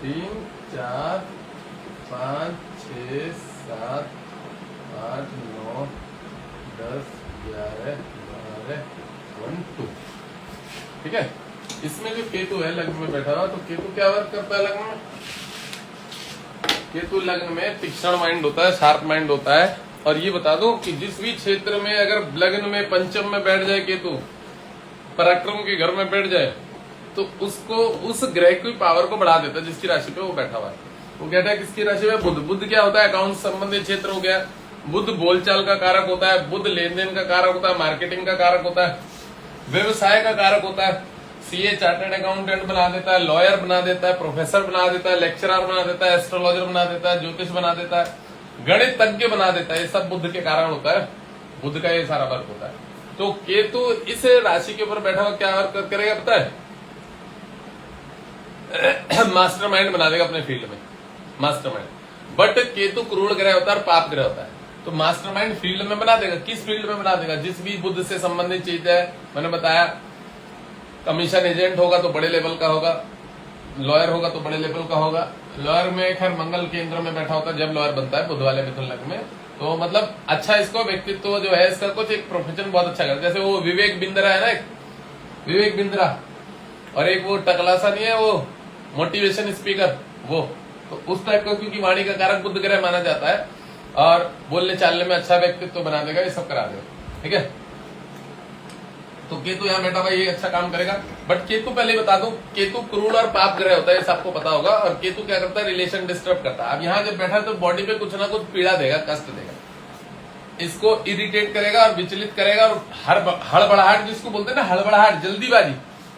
3 4 5 6 7 8 9 10 11 12 1 2। ठीक है, इसमें जो केतु है लग्न में बैठा हुआ, तो केतु क्या वर्क करता है लग्न में? केतु लग्न में तीक्ष्ण माइंड होता है, शार्प माइंड होता है। और ये बता दूं कि जिस भी क्षेत्र में अगर लग्न में पंचम में बैठ जाए केतु, पराक्रम के घर में बैठ जाए, तो उसको उस ग्रह की पावर को बढ़ा देता है जिसकी राशि पे वो बैठा हुआ है। वो कहता है किसकी राशि में? बुध। बुध क्या होता है? अकाउंट संबंधित क्षेत्र हो गया। बुध बोलचाल का कारक होता है, बुध लेन देन का कारक होता है, मार्केटिंग का कारक होता है, व्यवसाय का कारक होता है। सीए चार्टर्ड अकाउंटेंट बना देता है, लॉयर बना देता है, प्रोफेसर बना देता है, लेक्चरर बना देता है, एस्ट्रोलॉजर बना देता है, ज्योतिष बना देता है, गणित तज्ञ बन देता है। ये सब बुध के कारण होता है, बुध का ये सारा वर्क होता है। तो केतु इस राशि के ऊपर बैठा हुआ क्या वर्क करेगा पता है? मास्टरमाइंड बना देगा अपने फील्ड में, मास्टरमाइंड। बट केतु क्रूर ग्रह होता है और पाप ग्रह होता है, तो मास्टरमाइंड फील्ड में बना देगा। किस फील्ड में बना देगा? जिस भी बुध से संबंधित चीज है। मैंने बताया कमीशन एजेंट होगा तो बड़े लेवल का होगा, लॉयर होगा तो बड़े लेवल का होगा। लॉयर में खैर मंगल केंद्र में बैठा होता है जब लॉयर बनता है बुध वाले मिथुन लग्न में, तो मतलब अच्छा इसको व्यक्तित्व जो है इसका कुछ एक प्रोफेशन बहुत अच्छा करता है। जैसे वो विवेक बिंद्रा है ना, एक विवेक बिंद्रा, और एक वो टकला सा नहीं है वो मोटिवेशन स्पीकर, वो तो उस टाइप का, क्योंकि वाणी का कारक बुध ग्रह माना जाता है और बोलने चालने में अच्छा व्यक्तित्व बना देगा, ये सब करा देगा। ठीक है, तो केतु यहाँ बैठा भाई ये अच्छा काम करेगा। बट केतु पहले बता दूं, केतु क्रूर और पाप ग्रह होता है, ये सबको पता होगा। और केतु क्या करता है? रिलेशन डिस्टर्ब करता है। अब यहाँ जब बैठा है तो बॉडी पे कुछ ना कुछ पीड़ा देगा, कष्ट देगा, इसको इरिटेट करेगा और विचलित करेगा, और हड़बड़ाहट जिसको बोलते हैं ना, हड़बड़ाहट, जल्दीबाजी,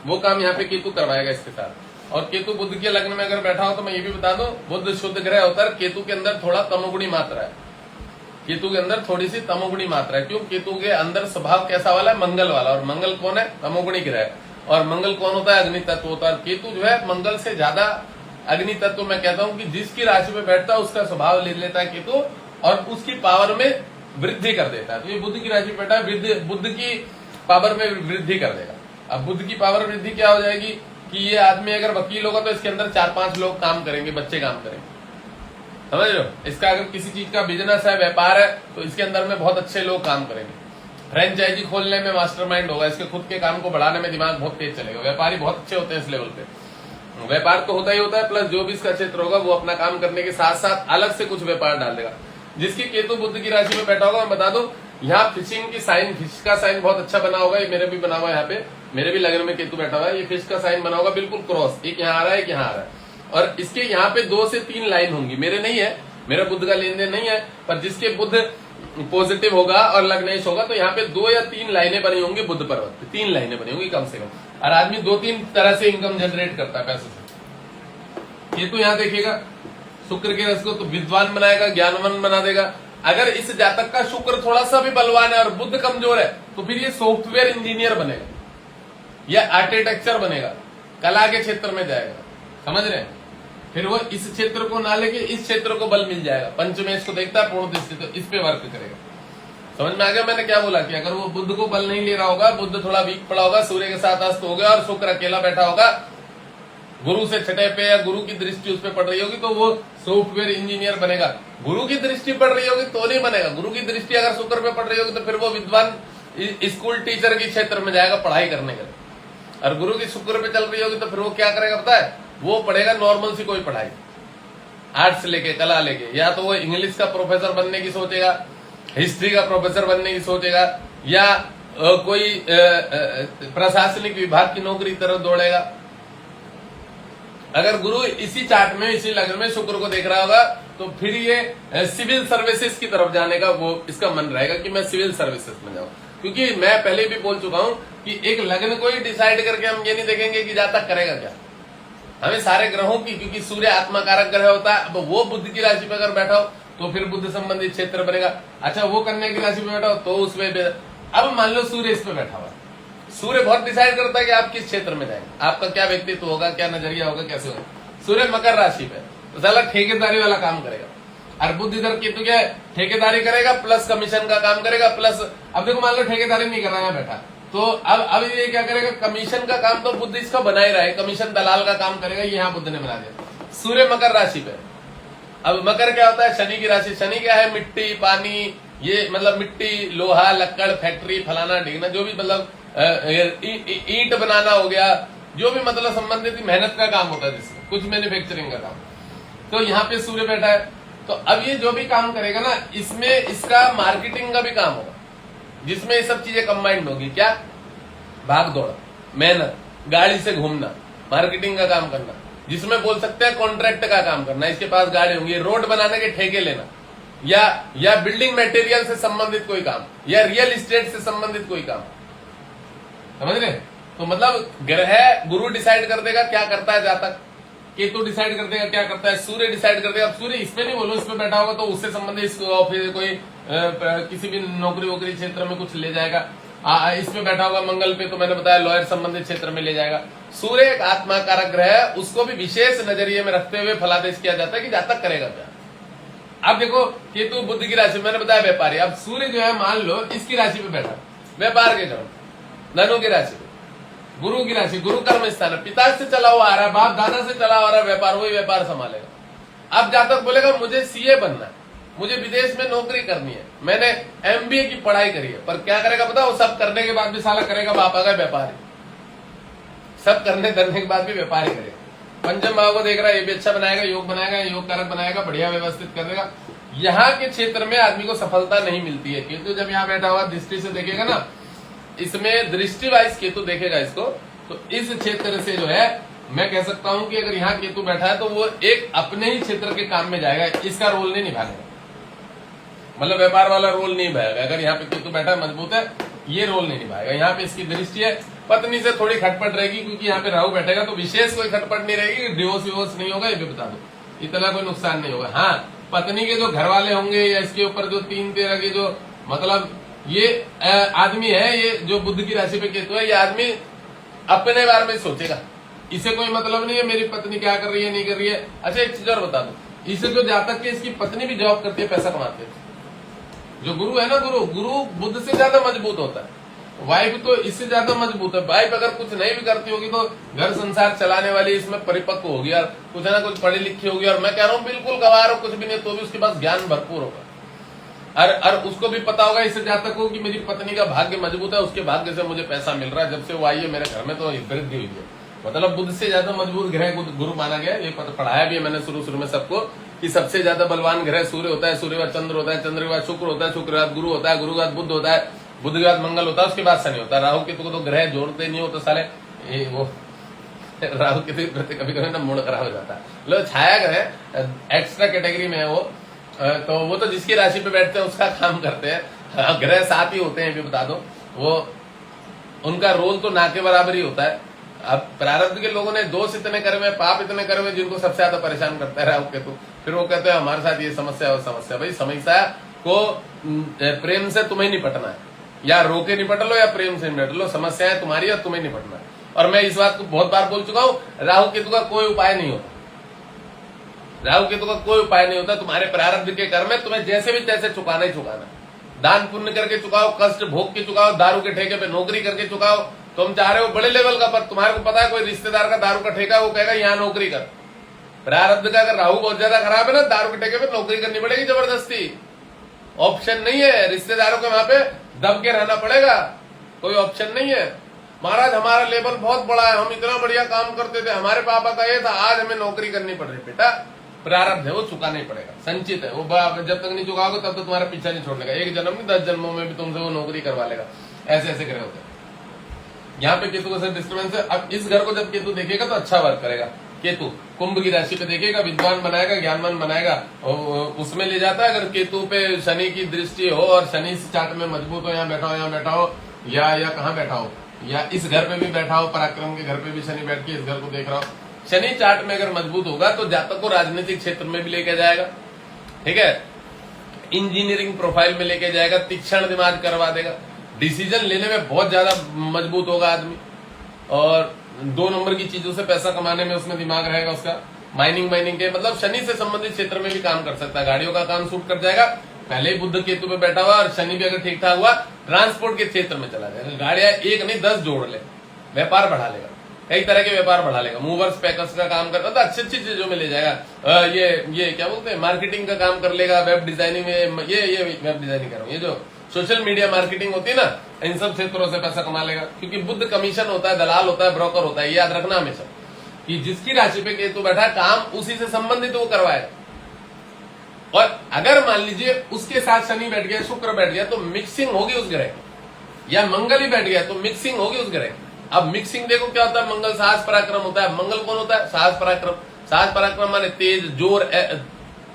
वो काम यहाँ पे केतु करवाएगा इसके साथ। और केतु बुध के लग्न में अगर बैठा हो तो मैं ये भी बता दूं, बुध शुद्ध ग्रह होता है, केतु के अंदर थोड़ा तमोगुणी मात्रा है, केतु के अंदर थोड़ी सी तमोगुणी मात्रा है। क्यों? केतु के अंदर स्वभाव कैसा वाला है? मंगल वाला। और मंगल कौन है? तमोगुणी ग्रह। और मंगल कौन होता है? अग्नि तत्व होता है। केतु जो है मंगल से ज्यादा अग्नि तत्व। मैं कहता हूं कि जिसकी राशि में बैठता है उसका स्वभाव ले लेता है केतु, और उसकी पावर में वृद्धि कर देता है। तो ये बुध की राशि में बैठा है, बुध की पावर में वृद्धि कर देगा। अब बुध की पावर वृद्धि क्या हो जाएगी कि ये आदमी अगर वकील होगा तो इसके अंदर 4-5 लोग काम करेंगे, बच्चे काम करेंगे, समझ लो। इसका अगर किसी चीज का बिजनेस है, व्यापार है, तो इसके अंदर में बहुत अच्छे लोग काम करेंगे। फ्रेंचाइजी खोलने में मास्टरमाइंड होगा, इसके खुद के काम को बढ़ाने में दिमाग बहुत तेज चलेगा। व्यापारी बहुत अच्छे होते हैं इस लेवल पे। व्यापार तो होता ही होता है, प्लस जो भी इसका क्षेत्र होगा वो अपना काम करने के साथ साथ अलग से कुछ व्यापार डाल देगा। जिसकी केतु बुध की राशि में बैठा होगा, मैं बता दूं, यहाँ फिशिंग की साइन, फिश का साइन बहुत अच्छा बना होगा। ये मेरे भी बना हुआ है, यहाँ पे मेरे भी लग्न में केतु बैठा हुआ है। ये फिश का साइन बना होगा बिल्कुल क्रॉस, एक यहाँ आ रहा है, एक यहाँ आ रहा है, और इसके यहाँ पे 2 से 3 लाइन होंगी। मेरे नहीं है, मेरा बुध का लेन देन नहीं है, पर जिसके बुध पॉजिटिव होगा और लग्नेश होगा तो यहाँ पे 2 या 3 लाइनें बनी होंगी बुध पर्वत पे, 3 लाइनें बनी होंगी कम से कम। और आदमी 2-3 तरह से इनकम जनरेट करता है पैसे से। ये तो यहाँ देखिएगा शुक्र के रस को तो विद्वान बनाएगा, ज्ञानवान बना देगा। अगर इस जातक का शुक्र थोड़ा सा भी बलवान है और बुध कमजोर है तो फिर ये सॉफ्टवेयर इंजीनियर बनेगा या आर्किटेक्चर बनेगा, कला के क्षेत्र में जाएगा, समझ रहे हैं। फिर वो इस क्षेत्र को ना लेके इस क्षेत्र को बल मिल जाएगा। पंचमेश को देखता है पूर्ण दृष्टि, तो इस पे वर्क करेगा। समझ में आ गया मैंने क्या बोला? कि अगर वो बुध को बल नहीं ले रहा होगा, बुध थोड़ा वीक पड़ा होगा, सूर्य के साथ अस्त हो गया और शुक्र अकेला बैठा होगा, गुरु से छठे पे या गुरु की दृष्टि उस पर पड़ रही होगी, तो वो सॉफ्टवेयर इंजीनियर बनेगा। गुरु की दृष्टि पड़ रही होगी तो नहीं बनेगा। गुरु की दृष्टि अगर शुक्र पे पड़ रही होगी तो फिर वो विद्वान स्कूल टीचर के क्षेत्र में जाएगा पढ़ाई करने के लिए। और गुरु की शुक्र पे चल रही होगी तो फिर वो क्या करेगा पता है? वो पढ़ेगा नॉर्मल सी कोई पढ़ाई, आर्ट्स लेके, कला लेके, या तो वो इंग्लिश का प्रोफेसर बनने की सोचेगा, हिस्ट्री का प्रोफेसर बनने की सोचेगा, या कोई प्रशासनिक विभाग की नौकरी की तरफ दौड़ेगा। अगर गुरु इसी चार्ट में, इसी लग्न में शुक्र को देख रहा होगा तो फिर ये सिविल सर्विसेज की तरफ जाने का वो इसका मन रहेगा कि मैं सिविल सर्विसेज में जाऊं। क्योंकि मैं पहले भी बोल चुका हूं कि एक लग्न को ही डिसाइड करके हम ये नहीं देखेंगे कि जातक करेगा क्या। हमें सारे ग्रहों की, क्योंकि सूर्य आत्माकारक ग्रह होता है, अब वो बुध की राशि पे अगर बैठा हो तो फिर बुद्ध संबंधित क्षेत्र बनेगा। अच्छा, वो कन्या की राशि पे बैठा हो तो उसमें, अब मान लो सूर्य इस पे बैठा हुआ, सूर्य बहुत डिसाइड करता है कि आप किस क्षेत्र में जाएंगे, आपका क्या व्यक्तित्व होगा, क्या नजरिया होगा, कैसे होगा। सूर्य मकर राशि पे तो साला ठेकेदारी वाला काम करेगा। और बुध इधर केतु क्या है, ठेकेदारी करेगा प्लस कमीशन का काम करेगा प्लस, अब देखो मान लो ठेकेदारी नहीं कर रहा है बैठा, तो अब ये क्या करेगा, कमीशन का काम तो बुद्ध इसका बना ही रहा है, कमीशन दलाल का काम करेगा, ये यहाँ बुद्ध ने बना दिया। सूर्य मकर राशि पे। अब मकर क्या होता है? शनि की राशि। शनि क्या है? मिट्टी, पानी, ये मतलब मिट्टी, लोहा, लक्कड़, फैक्ट्री, फलाना ढीकना, जो भी मतलब ईंट बनाना हो गया, जो भी मतलब संबंधित मेहनत का काम होता है, जिसमें कुछ मैन्युफैक्चरिंग का काम। तो यहाँ पे सूर्य बैठा है, तो अब ये जो भी काम करेगा ना, इसमें इसका मार्केटिंग का भी काम होगा, जिसमें ये सब चीजें कंबाइंड होगी। क्या? भाग दौड़, मेहनत, गाड़ी से घूमना, मार्केटिंग का काम करना, जिसमें बोल सकते हैं कॉन्ट्रैक्ट का काम करना। इसके पास गाड़ी होंगी, रोड बनाने के ठेके लेना, या बिल्डिंग मटेरियल से संबंधित कोई काम, या रियल एस्टेट से संबंधित कोई काम। समझ रहे? तो मतलब ग्रह, गुरु डिसाइड कर देगा क्या करता है जातक, केतु डिसाइड कर देगा क्या करता है, सूर्य डिसाइड कर देगा। अब सूर्य इस पे नहीं बोलो, इस पे बैठा होगा तो उससे संबंधित ऑफिस, कोई किसी भी नौकरी वोकरी क्षेत्र में कुछ ले जाएगा। इस पे बैठा होगा मंगल पे, तो मैंने बताया लॉयर संबंधित क्षेत्र में ले जाएगा। सूर्य एक आत्मा कारक ग्रह है, उसको भी विशेष नजरिए में रखते हुए फलादेश किया जाता है कि जातक करेगा क्या। अब देखो, केतु बुध की राशि, मैंने बताया व्यापारी। अब सूर्य जो है, मान लो इसकी राशि पे बैठा, व्यापार के ग्रह, धनु की राशि पे, गुरु की राशि, गुरु कर्म स्थान है, पिता से चला हुआ आ रहा है, बाप दादा से चला हुआ आ रहा है व्यापार, वही व्यापार संभालेगा। अब जातक बोलेगा मुझे सीए बनना है, मुझे विदेश में नौकरी करनी है, मैंने एमबीए की पढ़ाई करी है, पर क्या करेगा पता? वो सब करने के बाद भी साला करेगा बाप आ गया व्यापारी, सब करने के बाद भी व्यापारी करेगा। पंचम भाव को देख रहा है, ये भी अच्छा बनाएगा, योग बनाएगा, योग कारक बनाएगा, बढ़िया व्यवस्थित कर देगा। यहाँ के क्षेत्र में आदमी को सफलता नहीं मिलती है। केतु जब यहाँ बैठा हुआ दृष्टि से देखेगा ना, इसमें दृष्टि वाइज केतु देखेगा इसको, तो इस क्षेत्र से जो है मैं कह सकता हूं कि अगर यहाँ केतु बैठा है तो वो एक अपने ही क्षेत्र के काम में जाएगा, इसका रोल नहीं निभाएगा, मतलब व्यापार वाला रोल नहीं निभाएगा। अगर यहाँ पे केतु बैठा है, मजबूत है, ये रोल नहीं निभाएगा। यहाँ पे इसकी दृष्टि है, पत्नी से थोड़ी खटपट रहेगी, क्योंकि यहाँ पे राहु बैठेगा, तो विशेष कोई खटपट नहीं रहेगी, डिवोर्स विवोर्स नहीं होगा, ये भी बता दो, इतना कोई नुकसान नहीं होगा। हाँ, पत्नी के जो घर वाले होंगे, या इसके ऊपर जो 3-13 के जो मतलब ये आदमी है, ये जो बुध की राशि पे केतु है, ये आदमी अपने बारे में सोचेगा, इसे कोई मतलब नहीं है मेरी पत्नी क्या कर रही है, नहीं कर रही है। अच्छा, एक चीज और बता दो, इसे जो जातक के इसकी पत्नी भी जॉब करती है, पैसा कमाती है, जो गुरु है ना, गुरु बुध से ज्यादा मजबूत होता है, वाइफ तो इससे ज्यादा मजबूत है। वाइफ अगर कुछ नहीं भी करती होगी तो घर संसार चलाने वाली इसमें परिपक्व होगी, और कुछ ना कुछ पढ़ी लिखी होगी, और मैं कह रहा हूँ बिल्कुल गवार हो, कुछ भी नहीं, तो भी उसके पास ज्ञान भरपूर होगा, और उसको भी पता होगा इससे जातक को कि मेरी पत्नी का भाग्य मजबूत है, उसके भाग्य से मुझे पैसा मिल रहा है, जब से वो आई है मेरे घर में तो वृद्धि हुई है। मतलब बुध से ज्यादा मजबूत ग्रह गुरु माना गया। ये पढ़ाया भी है मैंने शुरू में सबको, कि सबसे ज्यादा बलवान ग्रह सूर्य होता है, सूर्य के बाद चंद्र होता है, चंद्र के बाद शुक्र होता है, शुक्र के बाद गुरु होता है, गुरु के बाद बुध होता है, बुध के बाद मंगल होता है, उसके बाद शनि होता है। राहु केतु को तो ग्रह जोड़ते नहीं हो, तो साले वो राहु केतु कभी कभी ना मूड खराब हो जाता है। लो, छाया ग्रह एक्स्ट्रा कैटेगरी में है वो, तो वो तो जिसकी राशि पे बैठते हैं उसका काम करते हैं। ग्रह साथ ही होते हैं, भी बता दो, वो उनका रोल तो ना के बराबर ही होता है। अब प्रारब्ध के लोगों ने दोष इतने करे हुए, पाप इतने करे हुए, जिनको सबसे ज्यादा परेशान करता है राहु केतु। फिर वो कहते हैं हमारे साथ ये समस्या और समस्या। भाई, समस्या को प्रेम से तुम्हें निपटना है, या रोके निपट लो या प्रेम से निपट लो, समस्या है तुम्हारी और तुम्हें निपटना है। और मैं इस बात को बहुत बार बोल चुका हूँ, राहु केतु का कोई उपाय नहीं होता, राहु केतु का कोई उपाय नहीं होता। तुम्हारे प्रारब्ध के कर्म में तुम्हें जैसे भी तैसे चुकाना ही चुकाना। दान पुण्य करके चुकाओ, कष्ट भोग के चुकाओ, दारू के ठेके पे नौकरी करके चुकाओ। तुम चाह रहे हो बड़े लेवल का, पर तुम्हारे को पता है कोई रिश्तेदार का दारू का ठेका, वो कहेगा यहाँ नौकरी कर। प्रारब्ध का अगर राहु बहुत ज्यादा खराब है ना, दारू के ठेके पे नौकरी करनी पड़ेगी जबरदस्ती, ऑप्शन नहीं है। रिश्तेदारों के वहां पे दब के रहना पड़ेगा, कोई ऑप्शन नहीं है। महाराज हमारा लेवल बहुत बड़ा है, हम इतना बढ़िया काम करते थे, हमारे पापा का ये था, आज हमें नौकरी करनी पड़ रही। बेटा, प्रारब्ध है, वो चुकाना ही पड़ेगा, संचित है वो। जब तक नहीं चुकाओगे तब तो तुम्हारा पीछा नहीं छोड़ेगा। एक जन्म नहीं 10 जन्मों में भी तुमसे वो नौकरी करवा लेगा। ऐसे ऐसे ग्रह होते हैं। यहाँ पे केतु का डिस्टर्बेंस है। अब इस घर को जब केतु देखेगा तो अच्छा वर्क करेगा। केतु कुंभ की राशि पे देखेगा, विद्वान बनाएगा, ज्ञानवान बनाएगा, उसमें ले जाता है। अगर केतु पे शनि की दृष्टि हो और शनि इस चार्ट में मजबूत हो, यहाँ बैठा हो, यहाँ बैठा हो, या कहाँ बैठा हो, या इस घर पे भी बैठा हो, पराक्रम के घर पे भी शनि बैठ के इस घर को देख रहा हो, शनि चार्ट में अगर मजबूत होगा तो जातक को राजनीतिक क्षेत्र में भी लेके जाएगा, ठीक है, इंजीनियरिंग प्रोफाइल में लेके जाएगा, तीक्ष्ण दिमाग करवा देगा, डिसीजन लेने में बहुत ज्यादा मजबूत होगा आदमी, और 2 नंबर की चीजों से पैसा कमाने में उसमें दिमाग रहेगा उसका। माइनिंग के मतलब शनि से संबंधित क्षेत्र में भी काम कर सकता है। गाड़ियों का काम सूट कर जाएगा। पहले ही बुध केतु पे बैठा हुआ, और शनि भी अगर ठीक ठाक हुआ, ट्रांसपोर्ट के क्षेत्र में चला जाएगा। गाड़ियां 1 नहीं 10 जोड़ ले, व्यापार बढ़ा लेगा। कई तरह के व्यापार बढ़ा लेगा, मूवर्स पैकर्स का काम कर, मतलब अच्छी अच्छी चीजों में ले जाएगा। ये क्या बोलते हैं, मार्केटिंग का काम कर लेगा, वेब डिजाइनिंग में, ये वेब डिजाइनिंग कर रहा हूँ, ये जो सोशल मीडिया मार्केटिंग होती है ना, इन सब क्षेत्रों से पैसा कमा लेगा। क्योंकि बुध कमीशन होता है, दलाल होता है, ब्रोकर होता है, ये याद रखना हमेशा कि जिसकी राशि पे केतु बैठा है काम उसी से संबंधित वो करवाएगा। और अगर मान लीजिए उसके साथ शनि बैठ गया, शुक्र बैठ गया, तो मिक्सिंग होगी उस ग्रह की, या मंगल ही बैठ गया तो मिक्सिंग होगी उस ग्रह की। अब मिक्सिंग देखो क्या होता है, मंगल साहस पराक्रम होता है। मंगल कौन होता है, साहस पराक्रम। साहस पराक्रम माने तेज, जोर,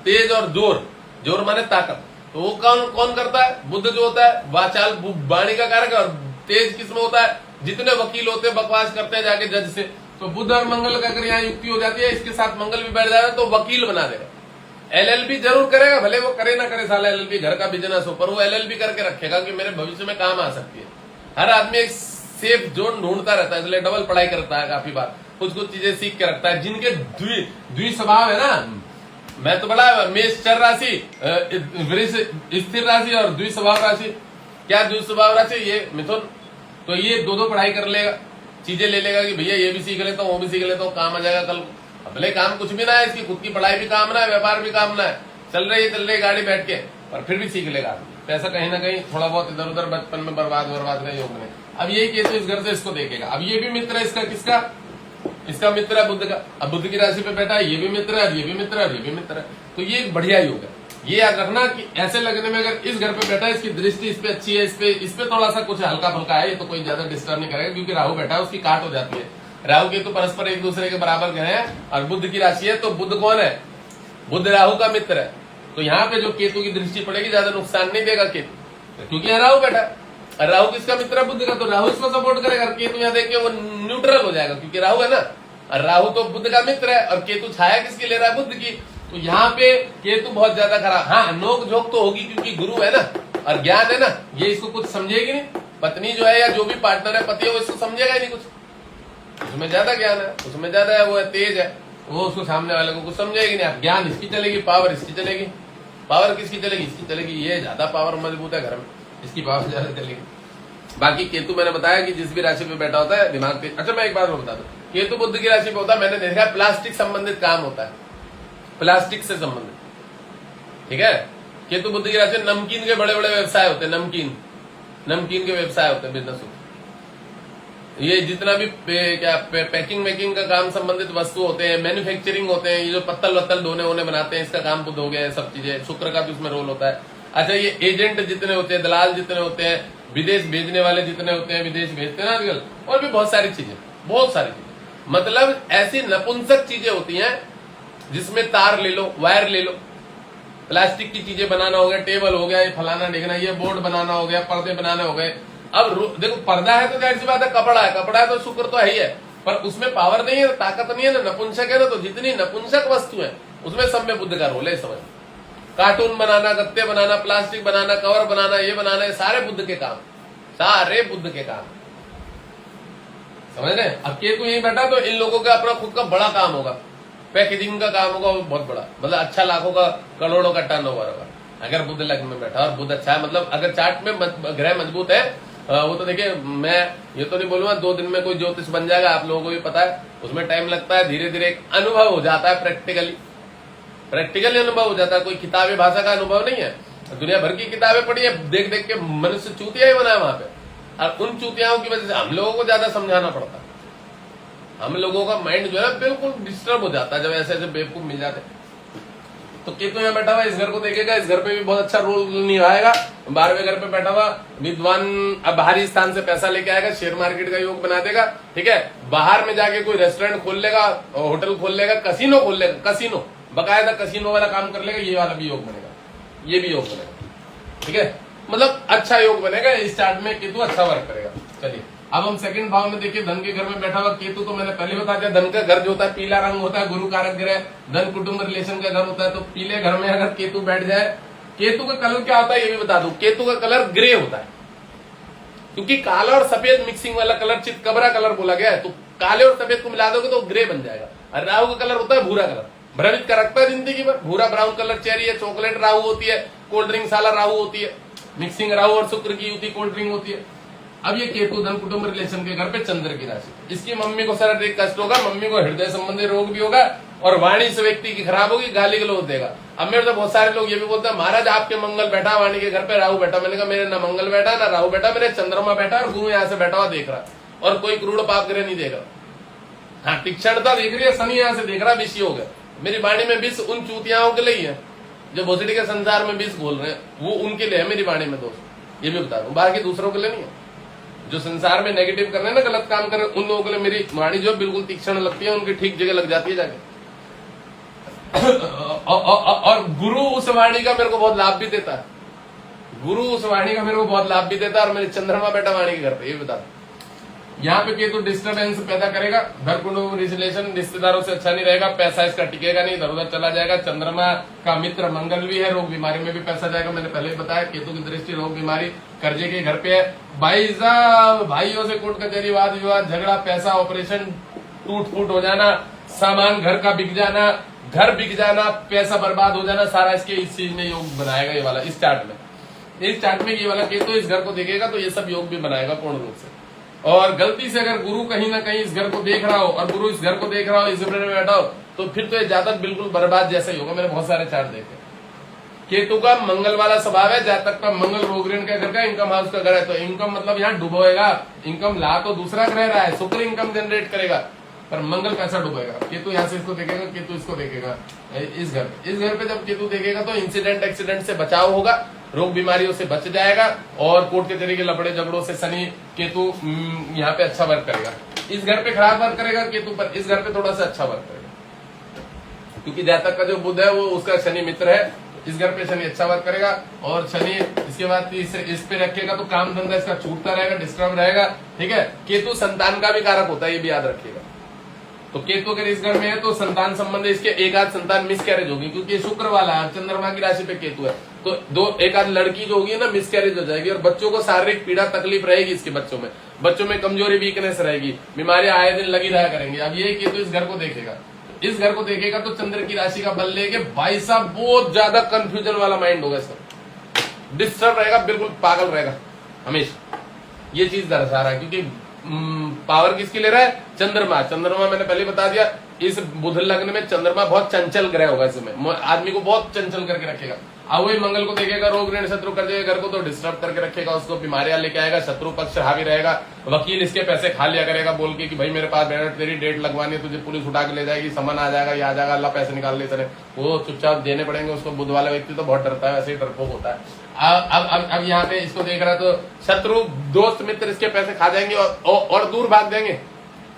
तेज और जोर, जोर माने ताकत। तो वो कौन करता है, बुध जो होता है वाचाल वाणी का कारक। और तेज किसमें होता है, जितने वकील होते हैं बकवास करते हैं जाके जज से, तो बुध और मंगल का अगर यहाँ युक्ति हो जाती है, इसके साथ मंगल भी बैठ जाएगा तो वकील बना देगा। LLB जरूर करेगा, भले वो करे ना करे, साला LLB घर का बिजनेस हो, पर वो LLB करके रखेगा कि मेरे भविष्य में काम आ सकती है। हर आदमी एक सेफ जोन ढूंढता रहता है, इसलिए डबल पढ़ाई करता है काफी बार, कुछ कुछ चीजें सीख के रखता है। जिनके द्वि स्वभाव है ना, मैं तो बड़ा मेष चर राशि, स्थिर राशि और द्वि स्वभाव राशि। क्या द्वि स्वभाव राशि, ये मिथुन, तो ये दो पढ़ाई कर लेगा, चीजें ले लेगा कि भैया ये भी सीख लेता हूँ, वो भी सीख लेता हूँ, काम आ जाएगा कल। भले काम कुछ भी ना है, इसकी खुद की पढ़ाई भी काम ना है, व्यापार भी काम ना है, चल रही गाड़ी बैठ के, पर फिर भी सीख लेगा। पैसा कहीं ना कहीं थोड़ा बहुत इधर उधर बचपन में बर्बाद का योग में। अब ये केतु इस घर से इसको देखेगा। अब ये भी मित्र है इसका, किसका, इसका मित्र है बुध का। अब बुध की राशि पे बैठा है, ये भी मित्र है, ये भी मित्र है, ये भी मित्र है, तो ये एक बढ़िया योग है। ये याद रखना कि ऐसे लगने में अगर इस घर पे बैठा है, इसकी दृष्टि इस पे अच्छी है, इस पे थोड़ा सा कुछ हल्का फुल्का है, ये तो कोई ज्यादा डिस्टर्ब नहीं करेगा, क्योंकि राहु बैठा है, उसकी काट हो जाती है। राहु के तो परस्पर एक दूसरे के बराबर ग्रह हैं, और बुध की राशि है, तो बुध कौन है, बुध राहु का मित्र है। तो यहाँ पे जो केतु की दृष्टि पड़ेगी, ज्यादा नुकसान नहीं देगा केतु, क्योंकि यहाँ राहु बैठा है। राहु किसका मित्र है, बुध का, तो राहु इसको सपोर्ट करेगा। केतु यहाँ देख के वो न्यूट्रल हो जाएगा, क्योंकि राहु है ना, और राहु तो बुध का मित्र है, और केतु छाया किसकी ले रहा है, बुध की। तो यहाँ पे केतु बहुत ज्यादा खराब। हाँ, नोक झोंक तो होगी, क्योंकि गुरु है ना और ज्ञान है ना, ये इसको कुछ समझेगी नहीं। पत्नी जो है या जो भी पार्टनर है, पति है, वो इसको समझेगा ही नहीं कुछ, उसमें ज्यादा ज्ञान है, उसमें ज्यादा है, वो है तेज है, वो उसको सामने वाले को कुछ समझेगी नहीं। ज्ञान इसकी चलेगी, पावर इसकी चलेगी। पावर किसकी चलेगी, इसकी चलेगी। ये ज्यादा पावर मजबूत है घर में, इसकी पावर ज्यादा चलेगी। बाकी केतु मैंने बताया कि जिस भी राशि पे बैठा होता है दिमाग पे। अच्छा, मैं एक बात बता दूं, केतु बुध की राशि पे होता है, मैंने देखा है प्लास्टिक संबंधित काम होता है, प्लास्टिक से संबंधित, ठीक है। केतु बुध की राशि, नमकीन के बड़े बड़े व्यवसाय होते हैं, नमकीन के व्यवसाय होते हैं, बिजनेस होते हैं। ये जितना भी पैकिंग मेकिंग का काम संबंधित वस्तु होते हैं, मैन्युफैक्चरिंग होते हैं, ये जो पत्तल वत्तल दोने होने बनाते हैं, इसका काम बुध हो गया है, सब चीजें। शुक्र का भी उसमें रोल होता है। अच्छा, ये एजेंट जितने होते हैं, दलाल जितने होते हैं, विदेश भेजने वाले जितने होते हैं, विदेश भेजते हैं ना आजकल, और भी बहुत सारी चीजें, मतलब ऐसी नपुंसक चीजें होती हैं जिसमें तार ले लो, वायर ले लो, प्लास्टिक की चीजें बनाना हो गया, टेबल हो गया, ये फलाना देखना, ये बोर्ड बनाना हो गया, पर्दे बनाने हो गए। अब देखो, पर्दा है तो जाहिर सी बात है, कपड़ा है तो शुक्र तो है ही है, पर उसमें पावर नहीं है, ताकत नहीं है ना, नपुंसक है ना। तो जितनी नपुंसक वस्तु है उसमें सब में बुध का रोल है, समझ। कार्टून बनाना, गत्ते बनाना, प्लास्टिक बनाना, कवर बनाना, ये बनाना, ये सारे बुध के काम, सारे बुध के काम, समझ रहे। अब केतु यही बैठा तो इन लोगों का अपना खुद का बड़ा काम होगा, पैकेजिंग का काम होगा, बहुत बड़ा, मतलब अच्छा लाखों का, करोड़ों का टर्नओवर होगा अगर बुध लग्न में बैठा। और बुध अच्छा है, मतलब अगर चार्ट में ग्रह मजबूत है, वो तो देखिए, मैं ये तो नहीं बोलूंगा 2 दिन में कोई ज्योतिष बन जाएगा, आप लोगों को भी पता है, उसमें टाइम लगता है, धीरे धीरे एक अनुभव हो जाता है, प्रैक्टिकली अनुभव हो जाता है। कोई किताबी भाषा का अनुभव नहीं है, दुनिया भर की किताबें पढ़ी है, देख देख के मनुष्य चूतिया ही बना है वहां पे, और उन चूतियाओं की वजह से हम लोगों को ज्यादा समझाना पड़ता है। हम लोगों का माइंड जो है बिल्कुल डिस्टर्ब हो जाता है जब ऐसे ऐसे बेवकूफ मिल जाते हैं। तो केतु यहाँ बैठा हुआ इस घर को देखेगा, इस घर पे भी बहुत अच्छा रोल निभाएगा। 12वें घर पे बैठा हुआ विद्वान, अब बाहरी स्थान से पैसा लेके आएगा, शेयर मार्केट का योग बना देगा, ठीक है। बाहर में जाके कोई रेस्टोरेंट खोल लेगा, होटल खोल लेगा, कसिनो खोल लेगा, कसिनो बकायदा कसिनो वाला काम कर लेगा, ये वाला भी योग बनेगा, ये भी योग बनेगा, ठीक है। मतलब अच्छा योग बनेगा, इस चार्ट में केतु अच्छा वर्क करेगा। चलिए, अब हम सेकंड भाव में देखिए, धन के घर में बैठा हुआ केतु, तो मैंने पहले बता दिया, धन का घर जो होता है पीला रंग होता है, गुरु कारक ग्रह, धन कुटुंब रिलेशन का घर होता है। तो पीले घर में अगर केतु बैठ जाए, केतु का कलर क्या होता है ये भी बता दूं, केतु का कलर ग्रे होता है, क्योंकि काला और सफेद मिक्सिंग वाला कलर चितकबरा कलर बोला गया है, तो काले और सफेद को मिला दोगे तो ग्रे बन जाएगा। और राहु का कलर होता है भूरा कलर, भ्रमित कर रखता है जिंदगी भर। भूरा ब्राउन कलर चेरी है, चॉकलेट राहु होती है, कोल्ड ड्रिंक साला राहु होती है, मिक्सिंग राहु और शुक्र की युति कोल्ड ड्रिंक होती है। अब ये केतु धन कुटुंब रिलेशन के घर पे चंद्र की राशि, इसकी मम्मी को शारीरिक कष्ट होगा, मम्मी को हृदय संबंधी रोग भी होगा और वाणी इस व्यक्ति की खराब होगी, गाली गलौज देगा। अब मेरे तो बहुत सारे लोग ये भी बोलते हैं महाराज आपके मंगल बैठा, वाणी के घर पे राहु बैठा। मैंने कहा मेरे ना मंगल बैठा ना राहु बैठा, मेरे चंद्रमा बैठा और गुरु यहाँ से बैठा हुआ देख रहा, और कोई करोड़ पाप ग्रह नहीं देख रहा। हाँ तीक्ष्णता देख रही है, शनि यहाँ से देख रहा, विष योग है। मेरी वाणी में विष उन चूतियाओं के लिए ही है जो भोसड़ी के संसार में विष घोल रहे हैं, वो उनके लिए है मेरी वाणी में दोस्त, ये भी बता दूं, बाकी दूसरों के लिए नहीं है। जो संसार में नेगेटिव कर रहे हैं ना, गलत काम कर रहे हैं, उन लोगों के लिए मेरी वाणी जो बिल्कुल तीक्ष्ण लगती है, उनकी ठीक जगह लग जाती है जाके। और गुरु उस वाणी का मेरे को बहुत लाभ भी देता है, गुरु उस वाणी का मेरे को बहुत लाभ भी देता है, और मेरे चंद्रमा बैठा वाणी के घर पे, ये बता। यहाँ पे केतु डिस्टर्बेंस पैदा करेगा, घर कुटुंब रिलेशन रिश्तेदारों से अच्छा नहीं रहेगा, पैसा इसका टिकेगा नहीं, इधर उधर चला जाएगा। चंद्रमा का मित्र मंगल भी है, रोग बीमारी में भी पैसा जाएगा, मैंने पहले ही बताया। केतु की दृष्टि रोग बीमारी कर्जे के घर पे है। भाई साहब भाइयों से कोर्ट कचहरी वाद विवाद झगड़ा, पैसा ऑपरेशन, टूट फूट हो जाना, सामान घर का बिक जाना, घर बिक जाना, पैसा बर्बाद हो जाना, सारा इसके इस चीज में योग बनाएगा। ये वाला इस चार्ट में ये वाला केतु इस घर को देखेगा तो ये सब योग भी बनाएगा पूर्ण रूप से। और गलती से अगर गुरु कहीं ना कहीं इस घर को देख रहा हो, और गुरु इस घर को देख रहा हो, इस घर में बैठा हो, तो फिर तो ये जातक बिल्कुल बर्बाद जैसा ही होगा। मैंने बहुत सारे चार्ट देखे। केतु का मंगल वाला स्वभाव है, जातक का मंगल रोग ऋण का घर का, इनकम हाउस का घर है, तो इनकम मतलब यहाँ डुबोएगा। इनकम ला तो दूसरा ग्रह रहा है, शुक्र इनकम जनरेट करेगा, पर मंगल पैसा डुबेगा। केतु यहाँ से इसको देखेगा, केतु इसको देखेगा। इस घर पे जब केतु देखेगा तो इंसिडेंट एक्सीडेंट से बचाव होगा, रोग बीमारियों से बच जाएगा, और कोर्ट के तरीके लफड़े झगड़ों से शनि केतु यहाँ पे अच्छा वर्क करेगा। इस घर पे खराब वर्क करेगा केतु, पर इस घर पे थोड़ा सा अच्छा वर्क करेगा, क्योंकि जातक का जो बुध है वो उसका शनि मित्र है। इस घर पे शनि अच्छा वर्क करेगा, और शनि इसके बाद इस पे रखेगा तो काम धंधा इसका छूटता रहेगा, डिस्टर्ब रहेगा। ठीक है, केतु संतान का भी कारक होता है, ये भी याद रखिएगा। तो केतु अगर इस घर में है तो संतान संबंध इसके एक आध संतान मिसकैरेज होगी, क्योंकि शुक्र वाला है, चंद्रमा की राशि पे केतु है, तो एक आध लड़की जो होगी ना मिसकैरेज हो जाएगी, और बच्चों को शारीरिक पीड़ा तकलीफ रहेगी। इसके बच्चों में कमजोरी वीकनेस रहेगी, बीमारियां आए दिन लगी रहा करेंगे। अब ये केतु इस घर को देखेगा, इस घर को देखेगा तो चंद्र की राशि का बल लेके भाई साहब बहुत ज्यादा कंफ्यूजन वाला माइंड होगा इसका, डिस्टर्ब रहेगा, बिल्कुल पागल रहेगा हमेशा। ये चीज दर्शा रहा है, क्योंकि पावर किसकी ले रहा है? चंद्रमा मैंने पहले बता दिया। इस बुध लग्न में चंद्रमा बहुत चंचल ग्रह होगा, इसमें आदमी को बहुत चंचल करके रखेगा। अब वही मंगल को देखेगा, रोग ऋण शत्रु कर देगा घर को, तो डिस्टर्ब करके रखेगा, उसको बीमारियां लेके आएगा, शत्रु पक्ष हावी रहेगा, वकील इसके पैसे खा लिया करेगा बोल के कि भाई मेरे पास तेरी डेट लगवानी है, तुझे पुलिस उठा के ले जाएगी, समन आ जाएगा, ये आ जाएगा, अल्लाह पैसे निकाल ले तेरे, वो चुपचाप देने पड़ेंगे उसको। बुध वाला व्यक्ति तो बहुत डरता है, वैसे ही डरपोक होता है। अब यहाँ पे इसको देख रहा है तो शत्रु दोस्त मित्र इसके पैसे खा जाएंगे और दूर भाग जाएंगे,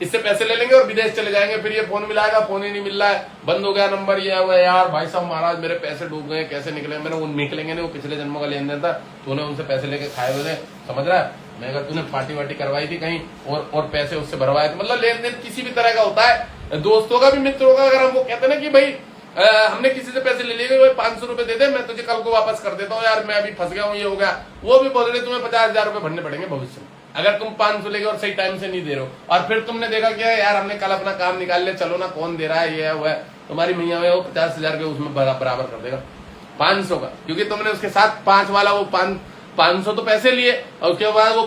इससे पैसे ले लेंगे और विदेश चले जाएंगे। फिर ये फोन मिलाएगा, फोन ही नहीं मिल रहा है, बंद हो गया नंबर, ये हुआ यार भाई साहब महाराज मेरे पैसे डूब गए, कैसे निकले? मैंने वो निकलेंगे नहीं, वो पिछले जन्मों का लेन देन था, तूने उनसे पैसे लेके खाए हुए थे, समझ रहा है? मैं अगर तूने पार्टी वार्टी करवाई थी कहीं और पैसे उससे भरवाए थे, मतलब लेन देन किसी भी तरह का होता है, दोस्तों का भी मित्रों का। अगर हम वो कहते ना कि भाई हमने किसी से पैसे ले लिए, 500 रुपए दे दे, मैं तुझे कल को वापस कर देता हूँ, यार मैं अभी फंस गया हूँ, ये हो गया, वो भी बोल रहे तुम्हें 50,000 रुपए भरने पड़ेंगे भविष्य में अगर तुम 500 लेके और सही टाइम से नहीं दे रहे हो। और फिर तुमने देखा क्या यार हमने कल अपना काम निकाल लिया, चलो ना कौन दे रहा है, ये है वो है, तुम्हारी मैया में वो 50,000 के उसमें बराबर कर देगा 500 का, क्योंकि तुमने उसके साथ 5 वाला वो 500 तो पैसे लिए, और उसके बाद वो